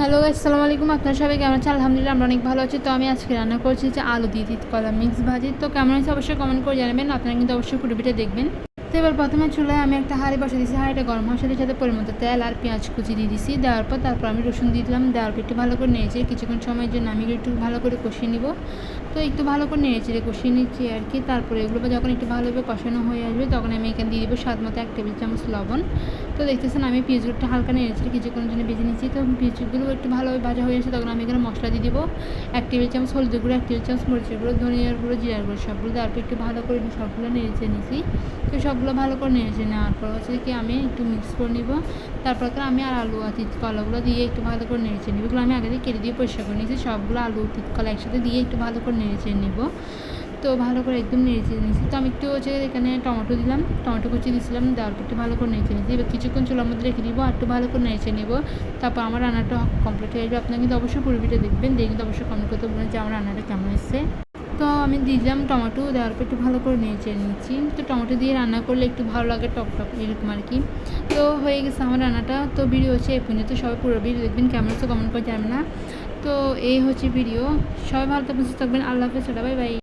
Hello আসসালামু আলাইকুম, আপনারা সবাই কেমন আছেন? আলহামদুলিল্লাহ আমরা অনেক ভালো আছি। তো আমি আজকে রান্না করছি যে আলু দিয়ে তিতকলা মিক্স ভাজি। তো কেমন হয়েছে অবশ্যই কমেন্ট করে জানাবেন। আপনারা কিন্তু অবশ্যই পুরো ভিডিও দেখবেন। তো এবার প্রথমে চুলায় আমি একটা হাঁড়ি বসে দিয়েছি। হাঁড়িটা গরম হওয়ার সাথে সাথে পরিমাণ মতো তেল আর পেঁয়াজ কুচি দিয়ে দিয়েছি। দেওয়ার পর তারপর আমি রসুন দিয়ে দিলাম। দেওয়ার পর একটু ভালো করে নেড়েছি। কিছুক্ষণ সময়ের জন্য আমি একটু ভালো করে কষিয়ে নিব। তো একটু ভালো করে নেড়েচেড়ে কষিয়ে নিচ্ছি আর কি। তারপরে এগুলো যখন একটু ভালোভাবে কষানো হয়ে আসবে তখন আমি এখানে দিয়ে দেবো স্বাদ মতো 1 টেবিল চামচ লবণ। তো দেখতেছেন আমি পেঁয়াজগুলো একটু হালকা নেড়েচেড়ে কিছুক্ষণের জন্য ভেজে নিচ্ছি। তো পেঁয়াজগুলো একটু ভালোভাবে ভাজা হয়ে আসে তখন আমি এখানে মশলা দিয়ে দেবো 1 টেবিল চামচ হলুদের গুঁড়ো, 1 টেবিল চামচ মরিচের গুঁড়ো, ধনিয়ার গুঁড়ো, জিরার গুঁড়ো সবগুলো দেওয়ার পর একটু ভালো করে সবগুলো নেড়েচেড়ে নিয়েছি। তো সবগুলো ভালো করে নেড়েচেড়ে নেওয়ার পর হচ্ছে কি আমি একটু মিক্স করে নিব। তারপর আমি আর আলু আর তিতকলাগুলো দিয়ে একটু ভালো করে নেড়েচেড়ে নিব। এগুলো আমি আগে দিয়ে কেটে দিয়ে পরিষ্কার করে নিয়েছি। সবগুলো আলু তিতকলা একসাথে দিয়ে একটু ভালো করে নেড়েচেড়ে নেব। তো ভালো করে একদম নেড়েচেড়ে নিয়েছি। তো আমি একটু হচ্ছে এখানে টমেটো দিলাম, টমেটো কুচি দিয়েছিলাম। দেওয়ার পর একটু ভালো করে নেড়েচেড়ে নিয়েছি। এবার কিছুক্ষণ চুলার মধ্যে রেখে দিব আর একটু ভালো করে নেড়েচেড়ে নেব। তারপর আমার রান্নাটা কমপ্লিট হয়ে যাবে। আপনারা কিন্তু অবশ্যই পুরো ভিডিও দেখবেন, দিয়ে কিন্তু অবশ্যই কমেন্ট করতে বলবেন যে আমার রান্নাটা কেমন হয়েছে। তো আমি দিলাম টমেটো, দেওয়ার পর একটু ভালো করে নেড়েচেড়ে নিচ্ছি। তো টমেটো দিয়ে রান্না করলে একটু ভালো লাগে, টক টক এরকম আর কি। তো হয়ে গেছে আমার রান্নাটা। তো ভিডিও হচ্ছে এই পর্যন্ত, সবাই পুরো ভিডিও দেখবেন, কেমন হচ্ছে কমেন্ট করে জানবেন না। তো এই হচ্ছে ভিডিও। সবাই ভালো থাকবেন, সুস্থ থাকবেন। আল্লাহ হাফেজ, বাই বাই।